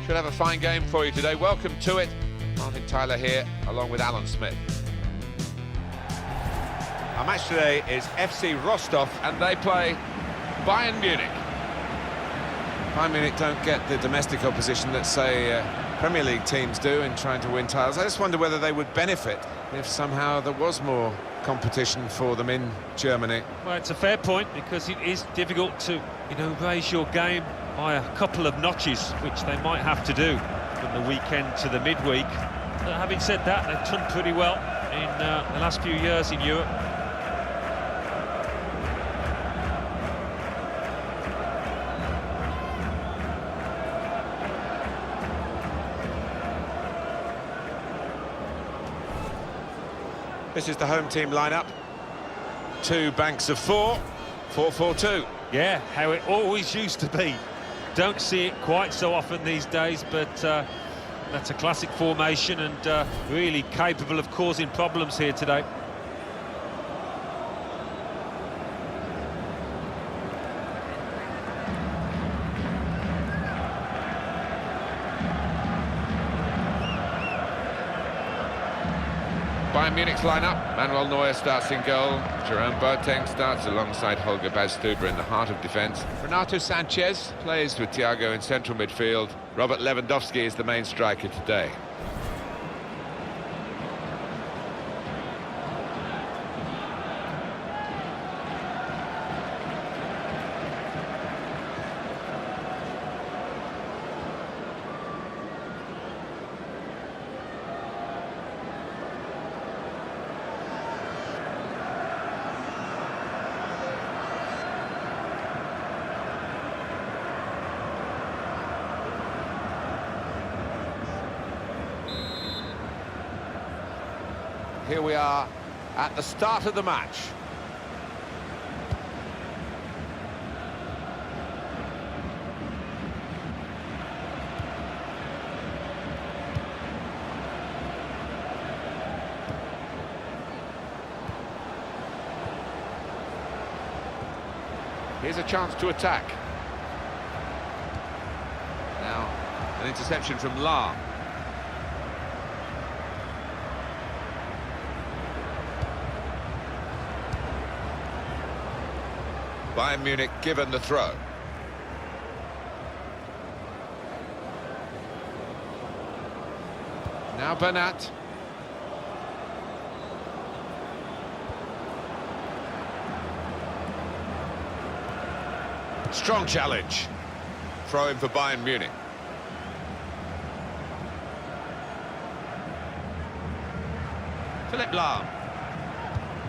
Should have a fine game for you today. Welcome to it. Martin Tyler here, along with Alan Smith. Our match today is FC Rostov, and they play Bayern Munich. Bayern Munich don't get the domestic opposition that, say, Premier League teams do in trying to win titles. I just wonder whether they would benefit if somehow there was more competition for them in Germany. Well, it's a fair point, because it is difficult to, raise your game by a couple of notches, which they might have to do from the weekend to the midweek. But having said that, they've done pretty well in the last few years in Europe. This is the home team lineup. Two banks of four, 4-4-2. Yeah, how it always used to be. Don't see it quite so often these days, but that's a classic formation, and really capable of causing problems here today. Bayern Munich's lineup. Manuel Neuer starts in goal. Jerome Boateng starts alongside Holger Badstuber in the heart of defence. Renato Sanchez plays with Thiago in central midfield. Robert Lewandowski is the main striker today. Here we are at the start of the match. Here's a chance to attack. Now, an interception from Lyon. Bayern Munich given the throw. Now Bernat. Strong challenge. Throw in for Bayern Munich. Philipp Lahm.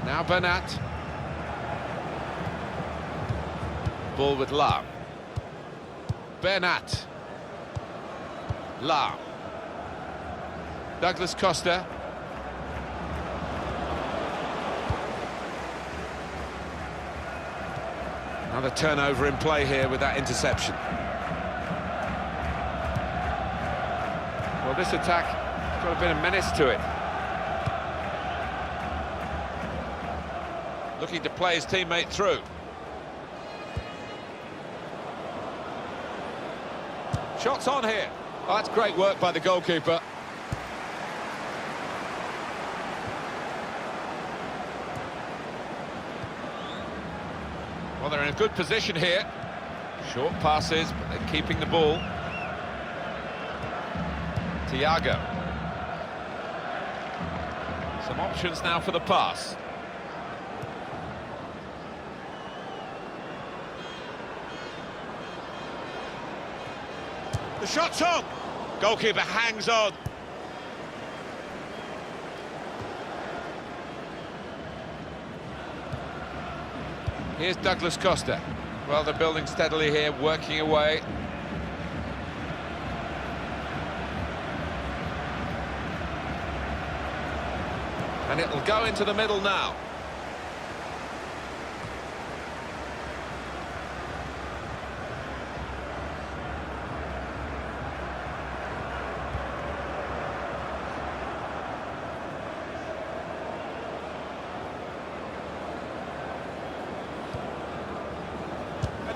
Now Bernat. Ball with Lahm. Bernat. Lahm. Douglas Costa. Another turnover in play here with that interception. Well, this attack has got a bit of menace to it. Looking to play his teammate through. Shots on here. Oh, that's great work by the goalkeeper. Well, they're in a good position here. Short passes, but they're keeping the ball. Thiago. Some options now for the pass. The shot's on. Goalkeeper hangs on. Here's Douglas Costa. Well, they're building steadily here, working away. And it'll go into the middle now.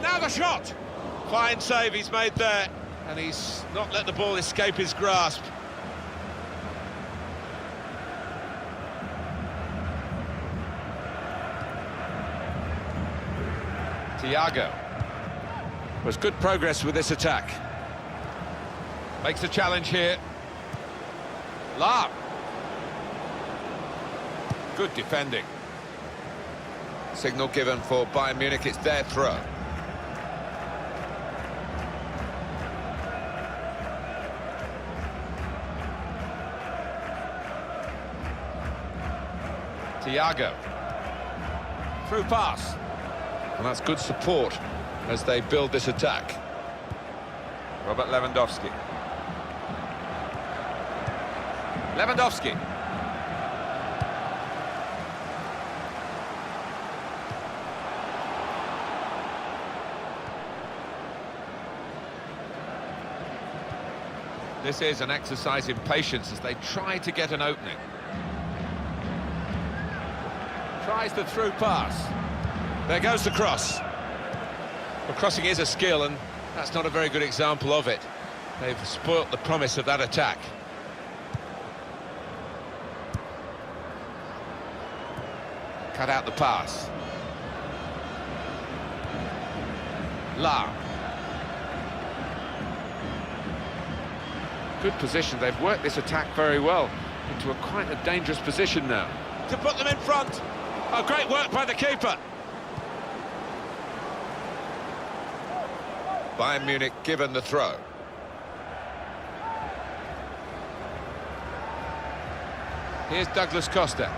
Now the shot! Fine save he's made there. And he's not let the ball escape his grasp. Thiago. Was good progress with this attack. Makes a challenge here. La. Good defending. Signal given for Bayern Munich, it's their throw. Thiago. Through pass. And that's good support as they build this attack. Robert Lewandowski. Lewandowski. This is an exercise in patience as they try to get an opening. Tries the through pass. There goes the cross. Well, crossing is a skill, and that's not a very good example of it. They've spoilt the promise of that attack. Cut out the pass. La. Good position. They've worked this attack very well into quite a dangerous position now. To put them in front. Oh, great work by the keeper. Bayern Munich given the throw. Here's Douglas Costa.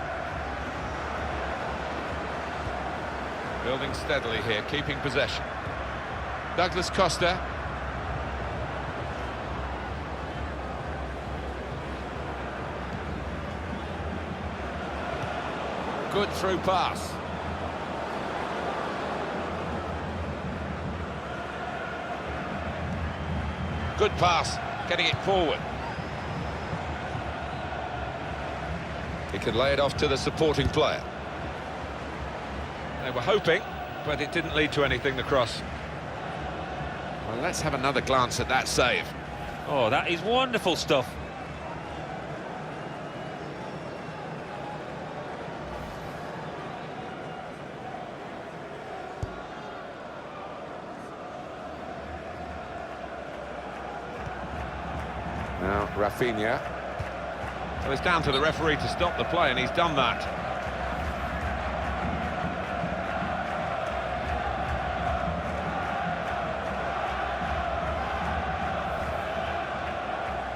Building steadily here, keeping possession. Douglas Costa. Good through pass. Good pass, getting it forward. He can lay it off to the supporting player. They were hoping, but it didn't lead to anything, the cross. Well, let's have another glance at that save. Oh, that is wonderful stuff. Now, Rafinha. Well, it's down to the referee to stop the play, and he's done that.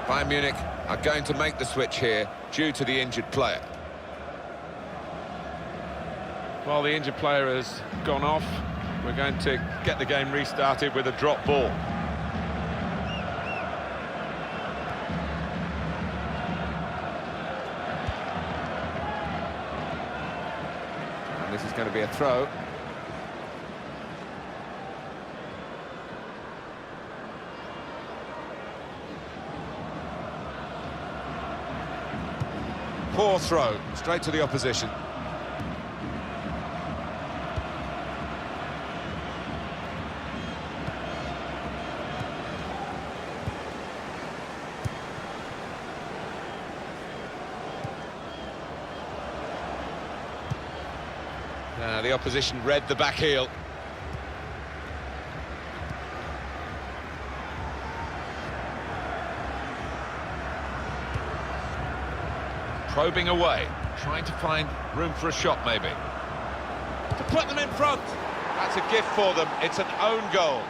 Bayern Munich are going to make the switch here due to the injured player. Well, the injured player has gone off. We're going to get the game restarted with a drop ball. This is going to be a throw. Poor throw, straight to the opposition. The opposition read the back heel. Probing away, trying to find room for a shot maybe. To put them in front. That's a gift for them, it's an own goal.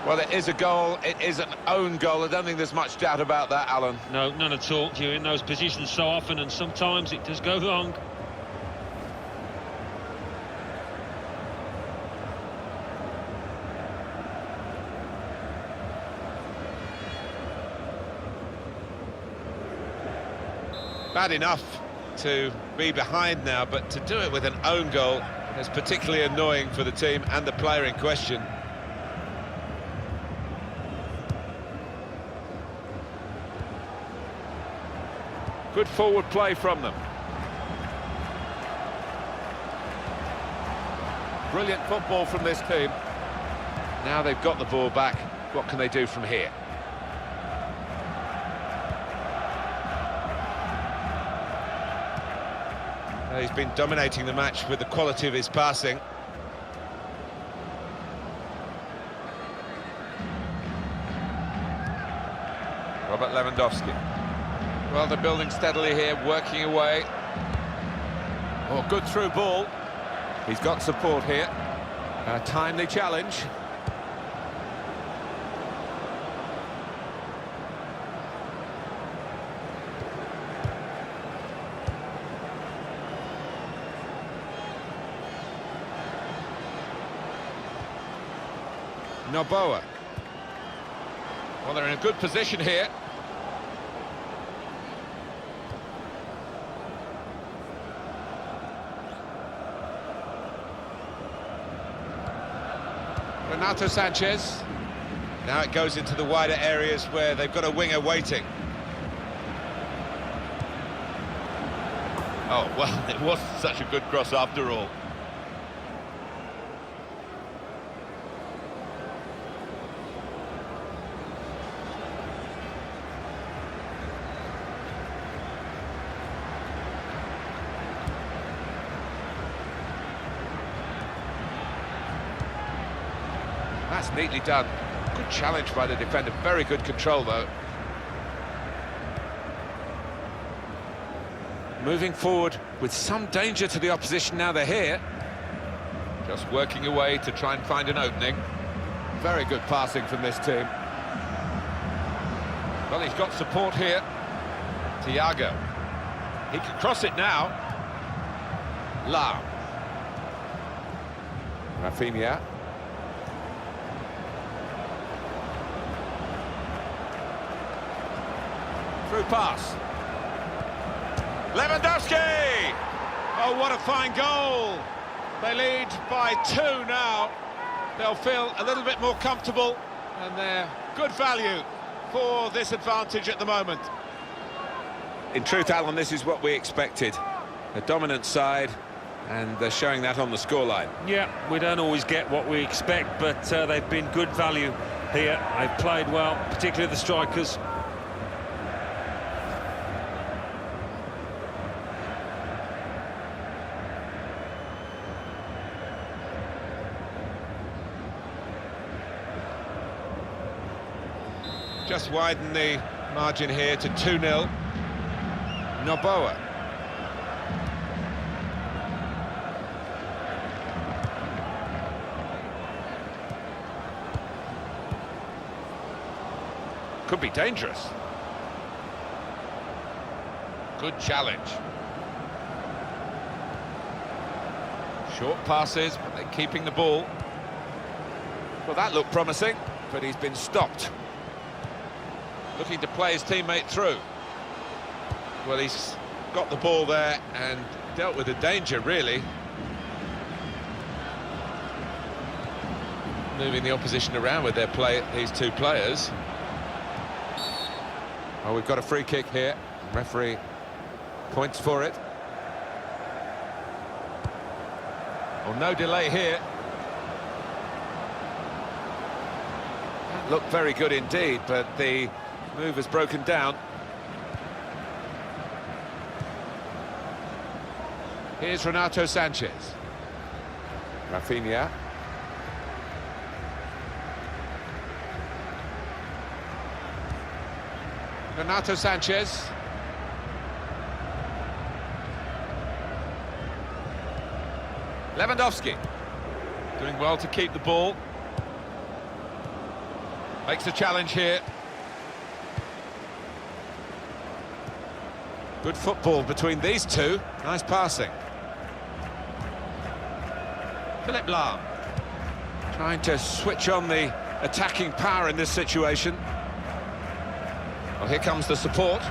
Well, it is a goal, it is an own goal. I don't think there's much doubt about that, Alan. No, none at all. You're in those positions so often, and sometimes it does go wrong. Bad enough to be behind now, but to do it with an own goal is particularly annoying for the team and the player in question. Good forward play from them. Brilliant football from this team. Now they've got the ball back. What can they do from here? He's been dominating the match with the quality of his passing. Robert Lewandowski. Well, they're building steadily here, working away. Oh, good through ball. He's got support here. A timely challenge. Noboa. Well, they're in a good position here. Renato Sanchez. Now it goes into the wider areas where they've got a winger waiting. Oh, well, it wasn't such a good cross after all. That's neatly done. Good challenge by the defender. Very good control, though. Moving forward with some danger to the opposition now they're here. Just working away to try and find an opening. Very good passing from this team. Well, he's got support here. Thiago. He can cross it now. Lam. Rafinha. Through pass. Lewandowski! Oh, what a fine goal! They lead by 2 now. They'll feel a little bit more comfortable, and they're good value for this advantage at the moment. In truth, Alan, this is what we expected. A dominant side, and they're showing that on the scoreline. Yeah, we don't always get what we expect, but they've been good value here. They've played well, particularly the strikers. Just widen the margin here to 2-0. Noboa. Could be dangerous. Good challenge. Short passes, but they're keeping the ball. Well, that looked promising, but he's been stopped. Looking to play his teammate through. Well, he's got the ball there and dealt with the danger, really. Moving the opposition around with these two players. Oh, we've got a free kick here. Referee points for it. Well, no delay here. Looked very good indeed, but the move has broken down. Here's Renato Sanchez. Rafinha. Renato Sanchez. Lewandowski. Doing well to keep the ball. Makes a challenge here. Good football between these two. Nice passing. Philipp Lahm. Trying to switch on the attacking power in this situation. Well, here comes the support.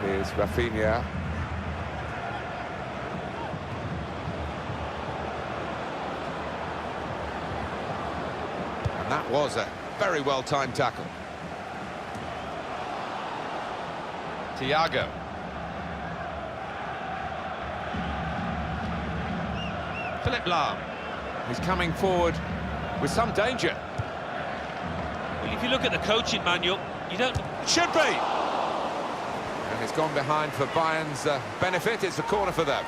Here's Rafinha. And that was a very well-timed tackle. Thiago. Philipp Lahm. He's coming forward with some danger. Well, if you look at the coaching manual, you don't... It should be! And it's gone behind for Bayern's benefit. It's a corner for them.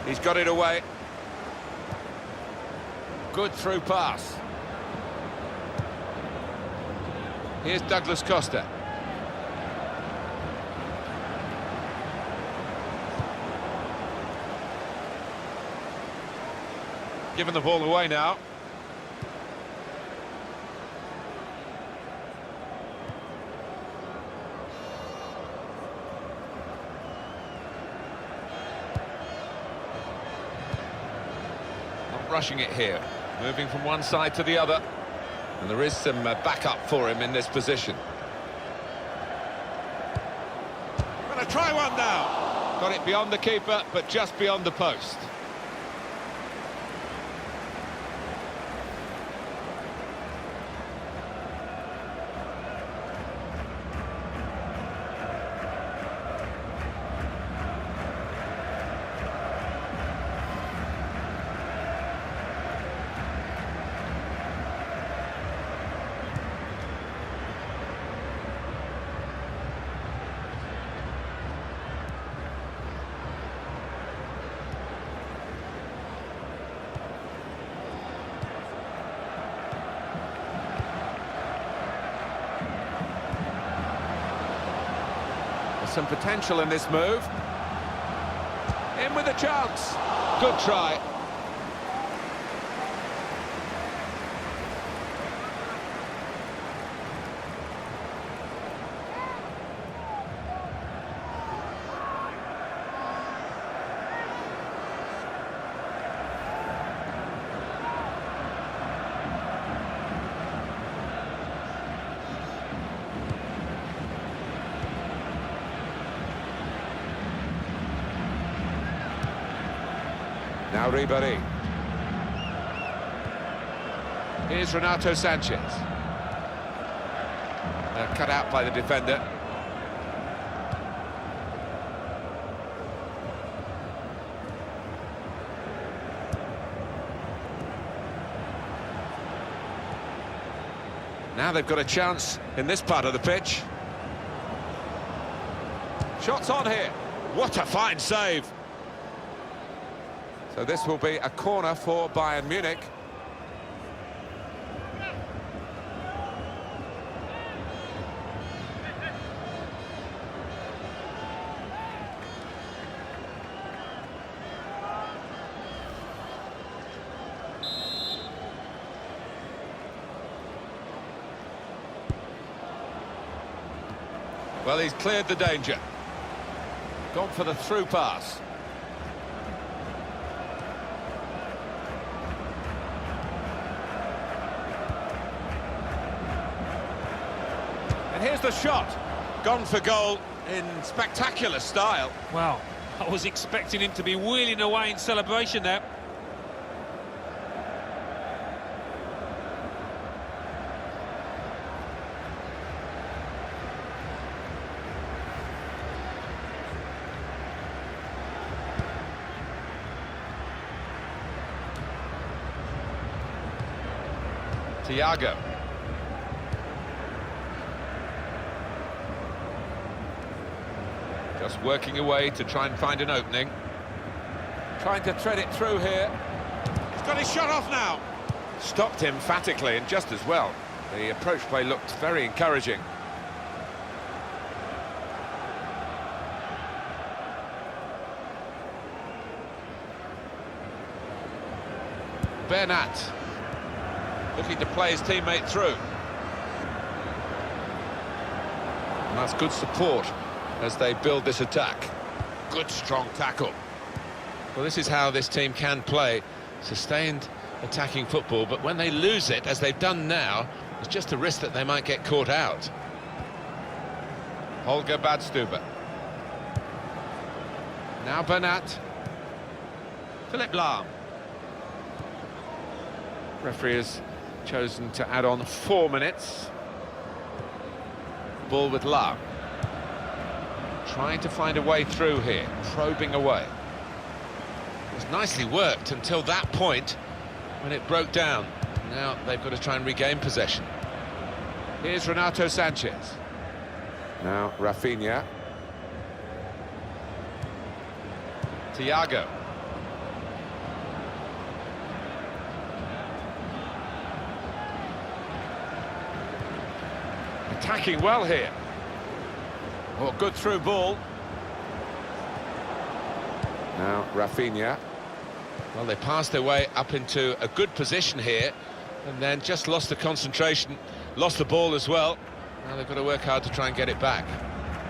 He's got it away. Good through pass. Here's Douglas Costa. Giving the ball away now. Rushing it here, moving from one side to the other, and there is some backup for him in this position. Gonna try one now. Got it beyond the keeper, but just beyond the post. Some potential in this move. In with a chance. Good try. Now Ribéry. Here's Renato Sanchez. Cut out by the defender. Now they've got a chance in this part of the pitch. Shots on here. What a fine save. So this will be a corner for Bayern Munich. Well, he's cleared the danger. Gone for the through pass. Here's the shot. Gone for goal in spectacular style. Wow, I was expecting him to be wheeling away in celebration there. Thiago. Just working away to try and find an opening. Trying to thread it through here. He's got his shot off now. Stopped emphatically and just as well. The approach play looked very encouraging. Bernat looking to play his teammate through. And that's good support. as they build this attack. Good strong tackle. Well, this is how this team can play. Sustained attacking football, but when they lose it, as they've done now, there's just a risk that they might get caught out. Holger Badstuber. Now Bernat. Philip Lahm. Referee has chosen to add on 4 minutes. Ball with Lahm. Trying to find a way through here, probing away. It was nicely worked until that point when it broke down. Now they've got to try and regain possession. Here's Renato Sanchez. Now Rafinha. Thiago. Attacking well here. Oh, good through ball. Now Rafinha. Well, they passed their way up into a good position here and then just lost the concentration, lost the ball as well. Now they've got to work hard to try and get it back.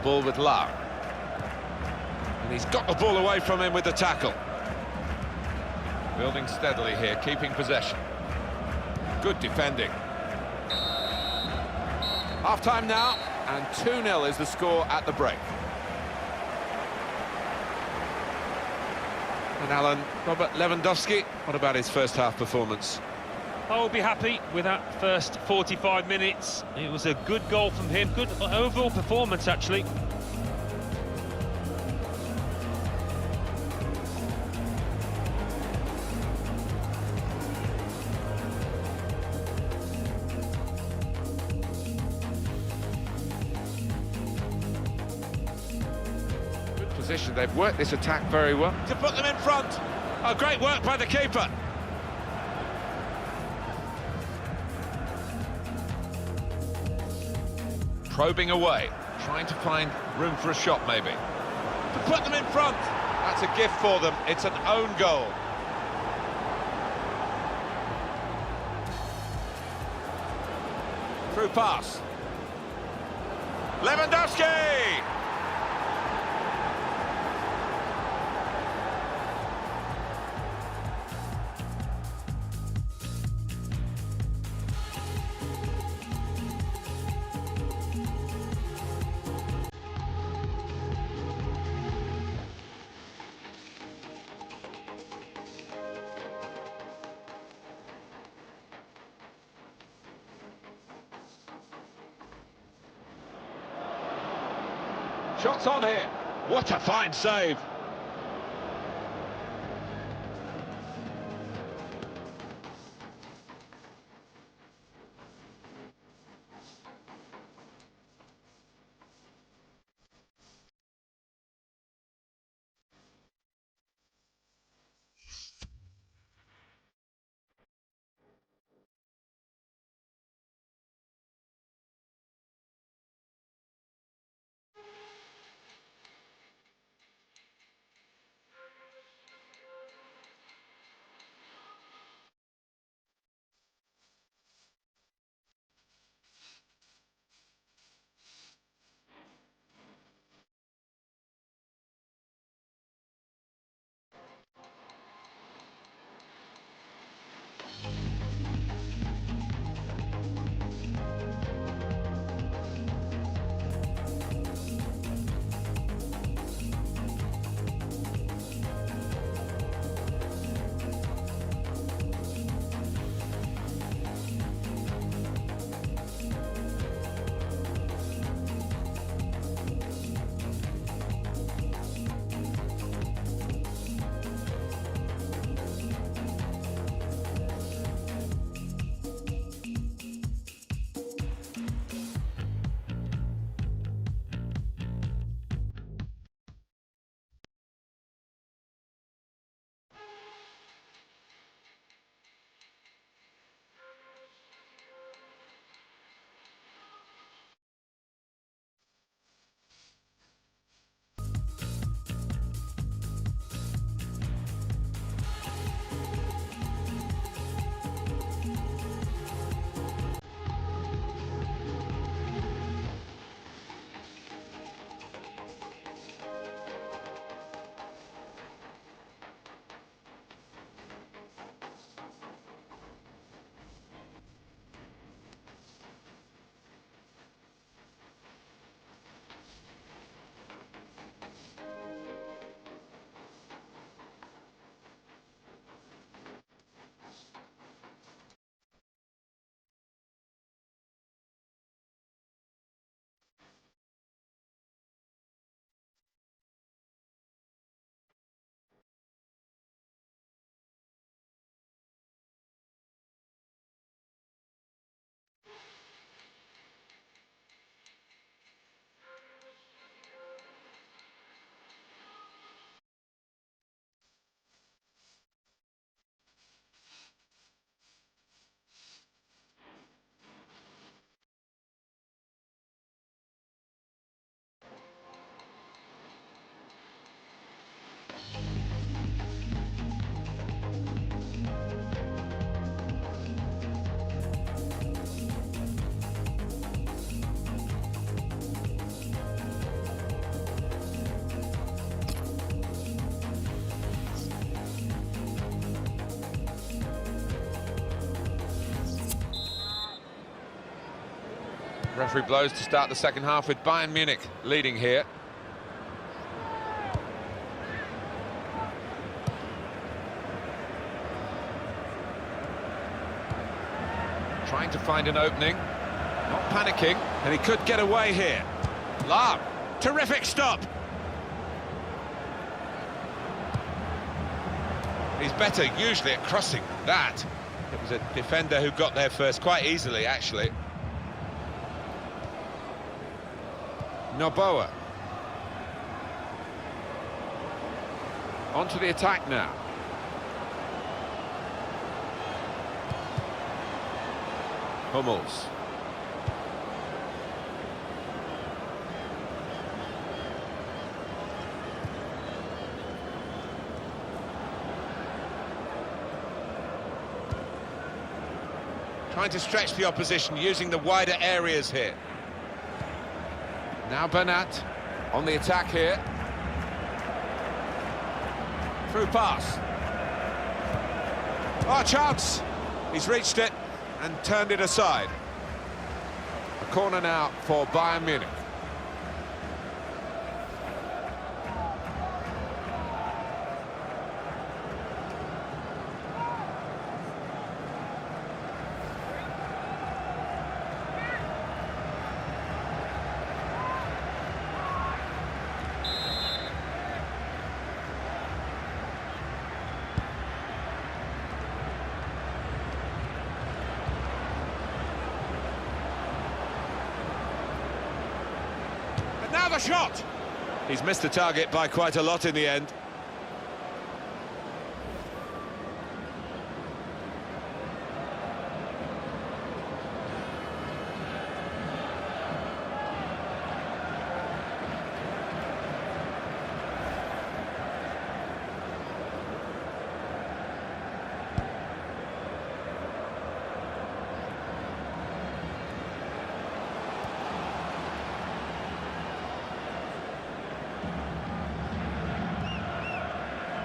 Ball with Lahm. And he's got the ball away from him with the tackle. Building steadily here, keeping possession. Good defending. Half-time now, and 2-0 is the score at the break. And Alan, Robert Lewandowski, what about his first half performance? I will be happy with that first 45 minutes. It was a good goal from him, good overall performance actually. Position. They've worked this attack very well to put them in front. Oh, great work by the keeper. Probing away, trying to find room for a shot maybe. To put them in front. That's a gift for them. It's an own goal. Through pass. Lewandowski! Shots on here. What a fine save. Referee blows to start the second half with Bayern Munich leading here. Trying to find an opening, not panicking, And he could get away here. Lahm. Terrific stop. He's better usually at crossing than that. It was a defender who got there first quite easily, actually. Noboa. On to the attack now. Hummels. Trying to stretch the opposition, using the wider areas here. Now Bernat on the attack here. Through pass. Oh, chance! He's reached it and turned it aside. A corner now for Bayern Munich. Now the shot! He's missed the target by quite a lot in the end.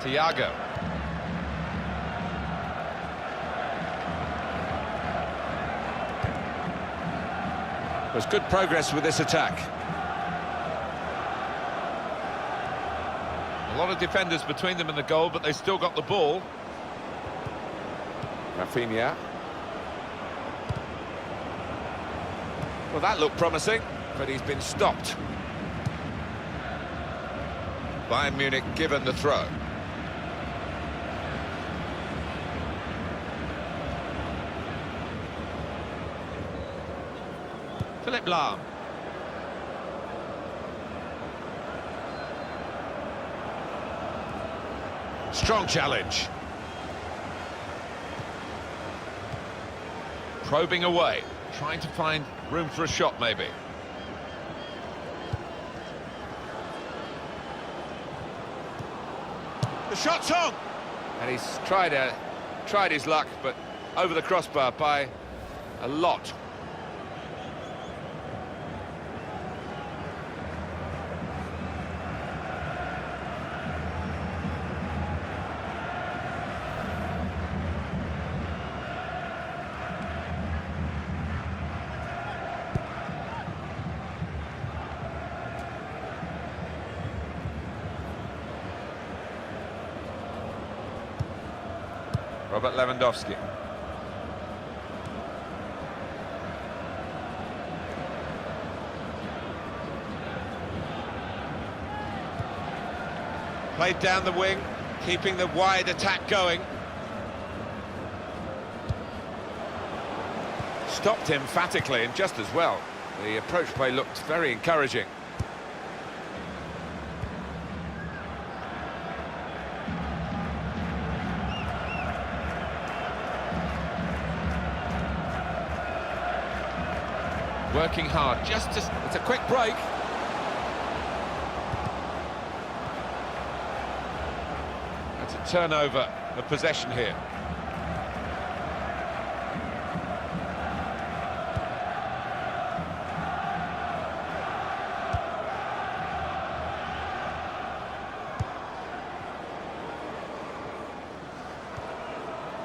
Thiago. There's good progress with this attack. A lot of defenders between them and the goal, but they still got the ball. Rafinha. Well, that looked promising, but he's been stopped. Bayern Munich given the throw. Philipp Lahm. Strong challenge. Probing away, trying to find room for a shot maybe. The shot's on! And he's tried his luck, but over the crossbar by a lot. Robert Lewandowski. Played down the wing, keeping the wide attack going. Stopped emphatically and just as well. The approach play looked very encouraging. Working hard, it's a quick break. That's a turnover of possession here.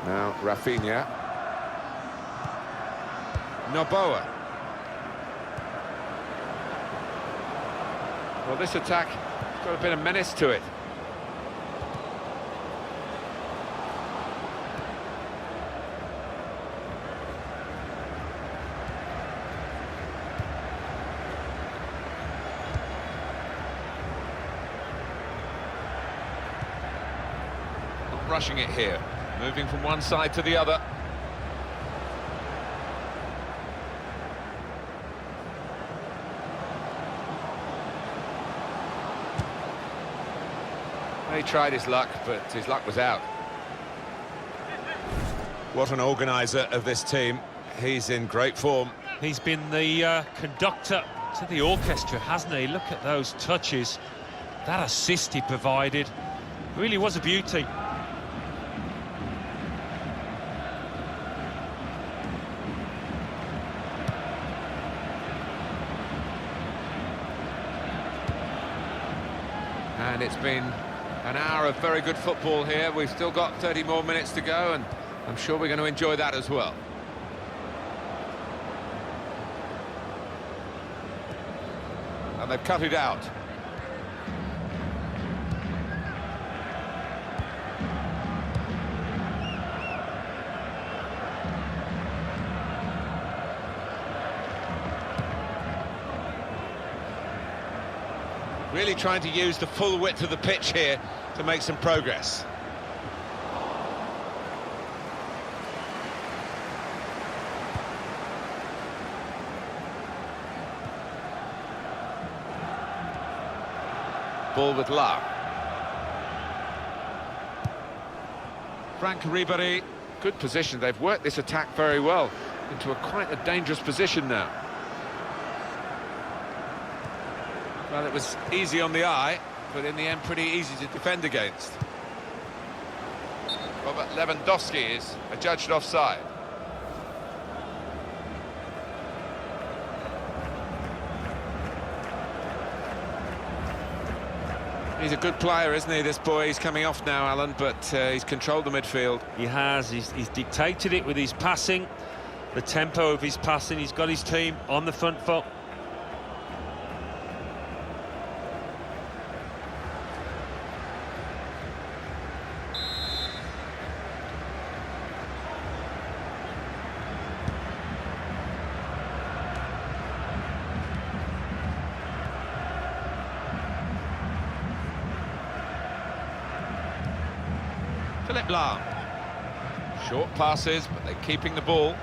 Now Rafinha. Noboa. Well, this attack has got a bit of menace to it. Not rushing it here, moving from one side to the other. He tried his luck, but his luck was out. What an organiser of this team. He's in great form. He's been the conductor to the orchestra, hasn't he? Look at those touches. That assist he provided really was a beauty. And it's been an hour of very good football here. We've still got 30 more minutes to go, and I'm sure we're going to enjoy that as well. And they've cut it out. Really trying to use the full width of the pitch here to make some progress. Ball with Lau. Frank Ribéry, good position. They've worked this attack very well into quite a dangerous position now. Well, it was easy on the eye, but in the end pretty easy to defend against. Robert Lewandowski is adjudged offside. He's a good player, isn't he, this boy? He's coming off now, Alan, but he's controlled the midfield. He has. He's dictated it with his passing, the tempo of his passing. He's got his team on the front foot. Philipp Lahm. Short passes, but they're keeping the ball.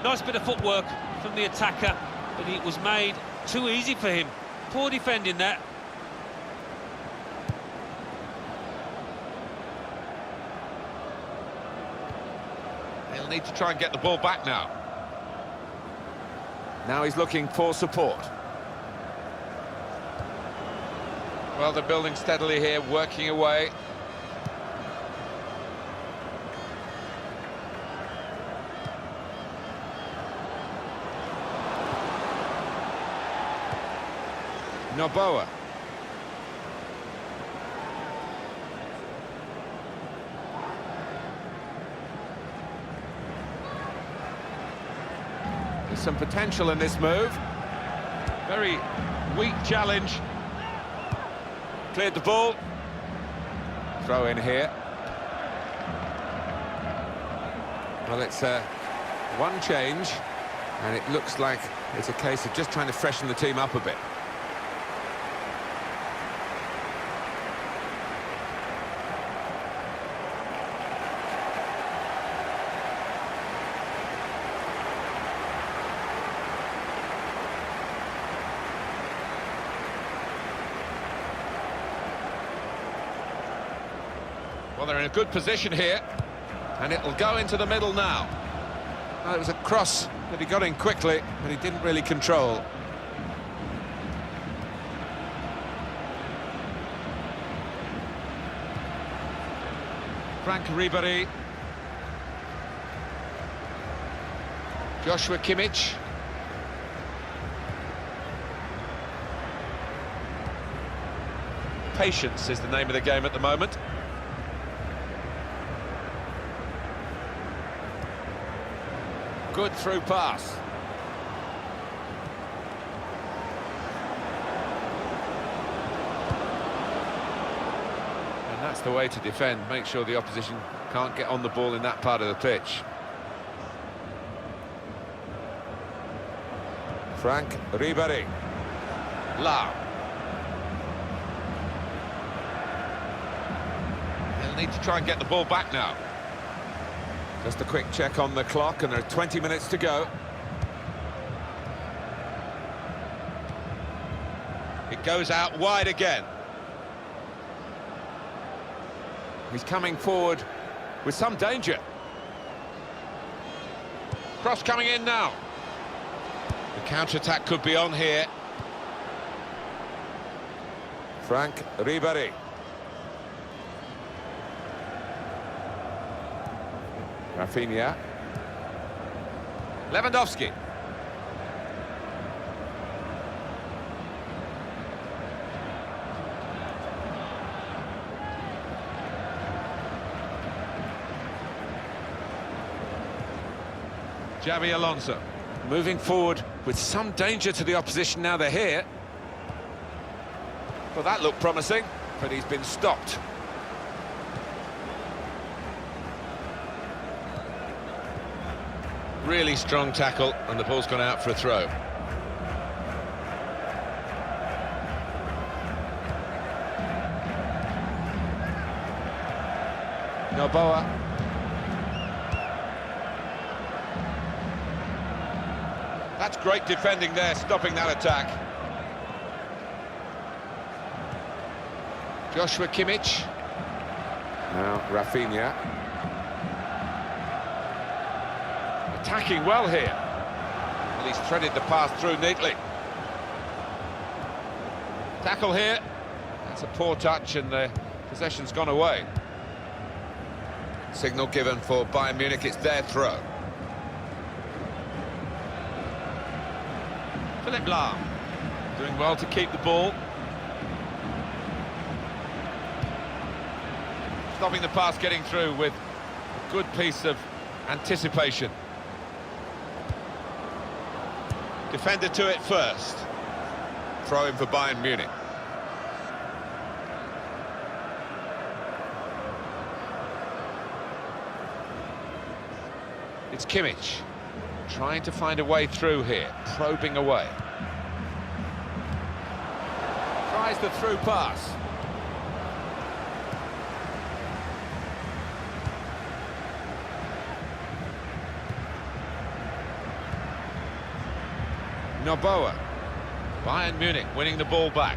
Nice bit of footwork from the attacker, but it was made too easy for him. Poor defending that. They'll need to try and get the ball back now. Now he's looking for support. Well, they're building steadily here, working away. Noboa. There's some potential in this move. Very weak challenge. Cleared the ball. Throw in here. Well, it's one change, and it looks like it's a case of just trying to freshen the team up a bit. Well, they're in a good position here, and it'll go into the middle now. Well, it was a cross that he got in quickly, but he didn't really control. Frank Ribéry. Joshua Kimmich. Patience is the name of the game at the moment. Good through pass. And that's the way to defend. Make sure the opposition can't get on the ball in that part of the pitch. Frank Ribéry. Lau. They'll need to try and get the ball back now. Just a quick check on the clock, and there are 20 minutes to go. It goes out wide again. He's coming forward with some danger. Cross coming in now. The counter-attack could be on here. Frank Ribéry. Rafinha. Lewandowski. Xabi Alonso. Moving forward with some danger to the opposition now they're here. Well, that looked promising, but he's been stopped. Really strong tackle, and the ball's gone out for a throw. Noboa. That's great defending there, stopping that attack. Joshua Kimmich. Now Rafinha. Attacking well here. And he's threaded the pass through neatly. Tackle here. That's a poor touch, and the possession's gone away. Signal given for Bayern Munich, it's their throw. Philipp Lahm doing well to keep the ball. Stopping the pass getting through with a good piece of anticipation. Defender to it first. Throw in for Bayern Munich. It's Kimmich. Trying to find a way through here, probing away. Tries the through pass. Noboa. Bayern Munich winning the ball back.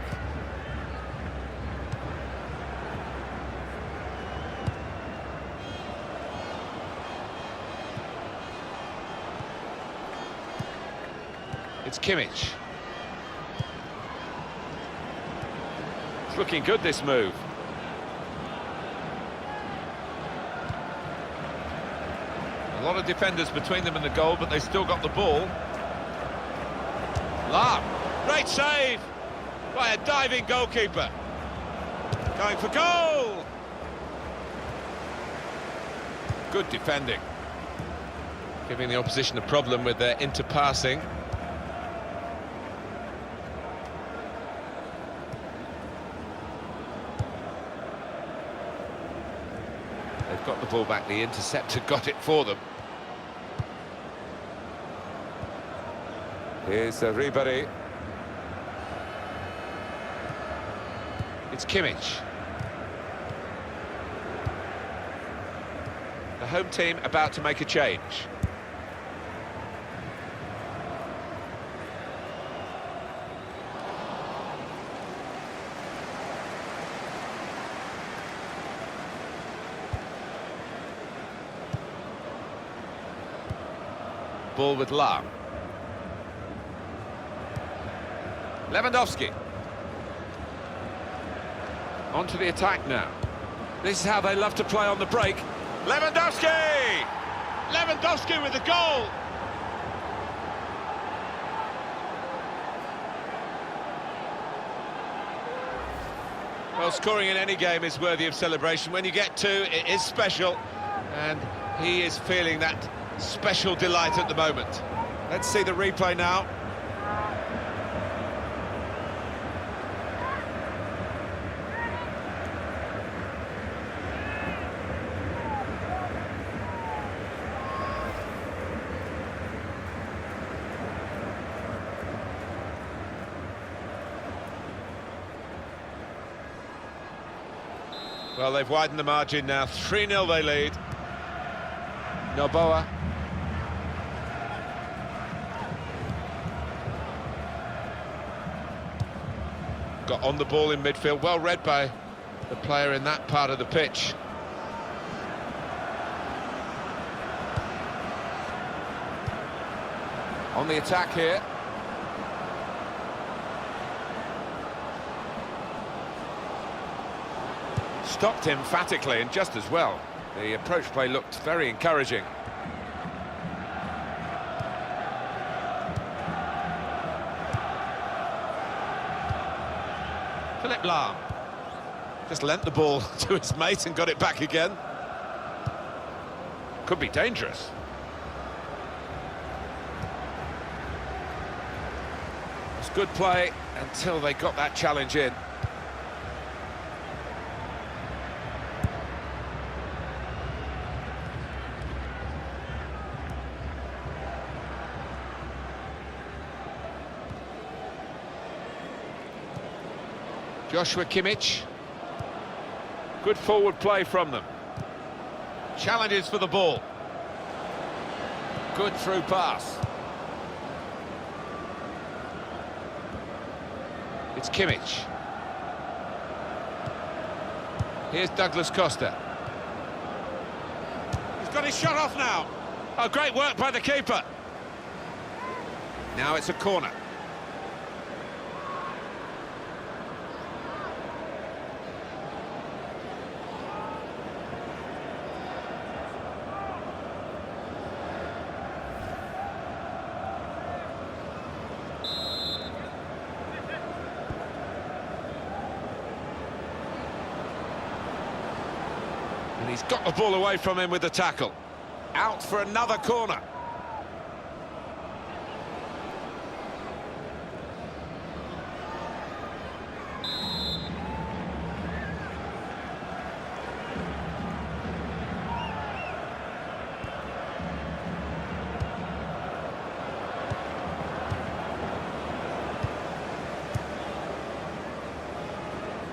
It's Kimmich. It's looking good, this move. A lot of defenders between them and the goal, but they still got the ball. Lahm, great save by a diving goalkeeper. Going for goal! Good defending. Giving the opposition a problem with their interpassing. They've got the ball back, the interceptor got it for them. Here's Ribéry. It's Kimmich. The home team about to make a change. Ball with Lahm. Lewandowski. On to the attack now. This is how they love to play on the break. Lewandowski! Lewandowski with the goal! Well, scoring in any game is worthy of celebration. When you get two, it is special. And he is feeling that special delight at the moment. Let's see the replay now. Well, they've widened the margin now. 3-0 they lead. Noboa. Got on the ball in midfield. Well read by the player in that part of the pitch. On the attack here. Stopped emphatically and just as well. The approach play looked very encouraging. Philipp Lahm just lent the ball to his mate and got it back again. Could be dangerous. It's good play until they got that challenge in. Joshua Kimmich. Good forward play from them. Challenges for the ball. Good through pass. It's Kimmich. Here's Douglas Costa. He's got his shot off now. Oh, great work by the keeper. Now it's a corner. And he's got the ball away from him with the tackle. Out for another corner.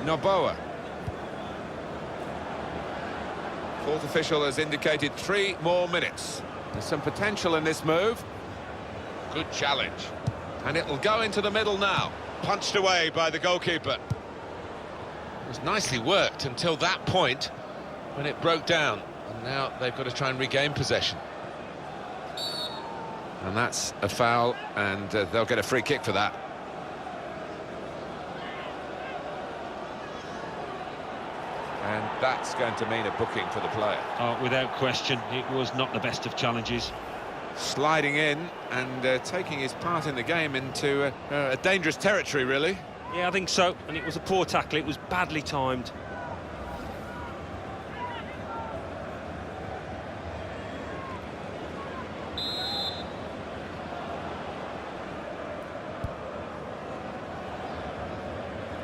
Noboa. Fourth official has indicated 3 more minutes. There's some potential in this move. Good challenge. And it'll go into the middle now. Punched away by the goalkeeper. It was nicely worked until that point when it broke down. And now they've got to try and regain possession. And that's a foul, and they'll get a free kick for that. And that's going to mean a booking for the player. Oh, without question, it was not the best of challenges. Sliding in and taking his part in the game into a dangerous territory, really. Yeah, I think so. And it was a poor tackle. It was badly timed.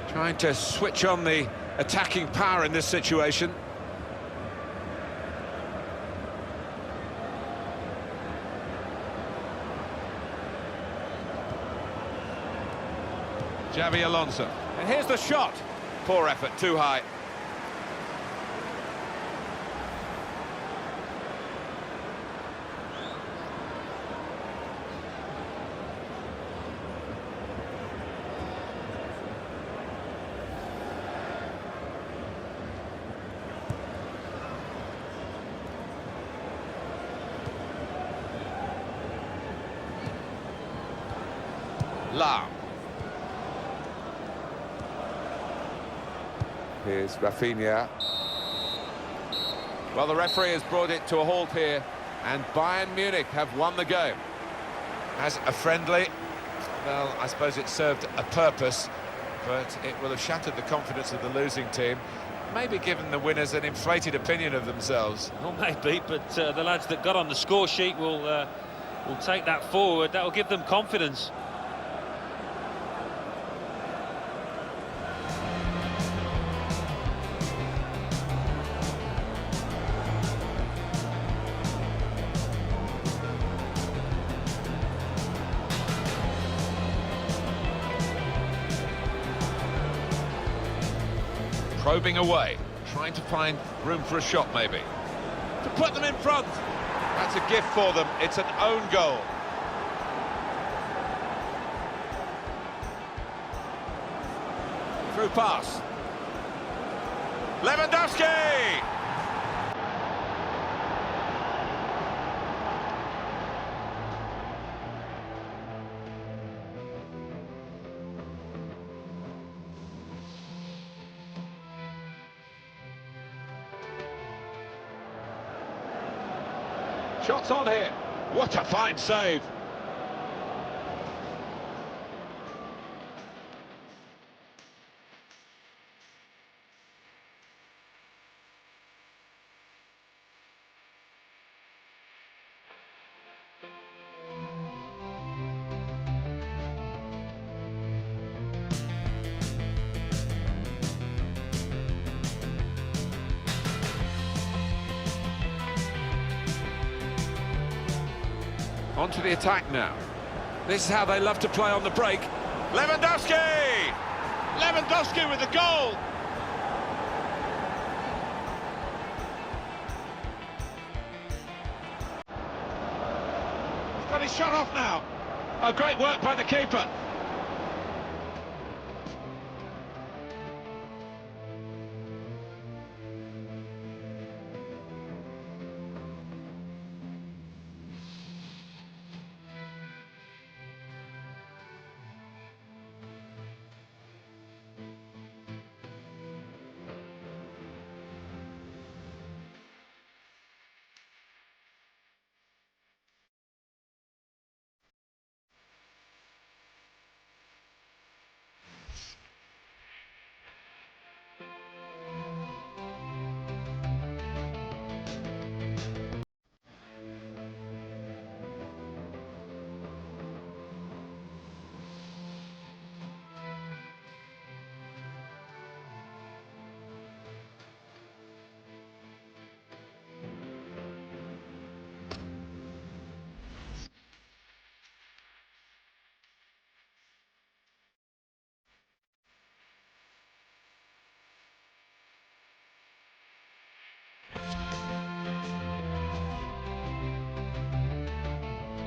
Trying to switch on the attacking power in this situation. Xavi Alonso. And here's the shot. Poor effort, too high. Lahm. Here's Rafinha. Well, the referee has brought it to a halt here, and Bayern Munich have won the game. As a friendly, well, I suppose it served a purpose, but it will have shattered the confidence of the losing team. maybe given the winners an inflated opinion of themselves. Well, maybe, but the lads that got on the score sheet will take that forward. That will give them confidence. Probing away, trying to find room for a shot maybe. To put them in front. That's a gift for them, it's an own goal. Through pass. Lewandowski! Shots on here. What a fine save. On to the attack now. This is how they love to play on the break. Lewandowski! Lewandowski with the goal! He's got his shot off now. Oh, great work by the keeper.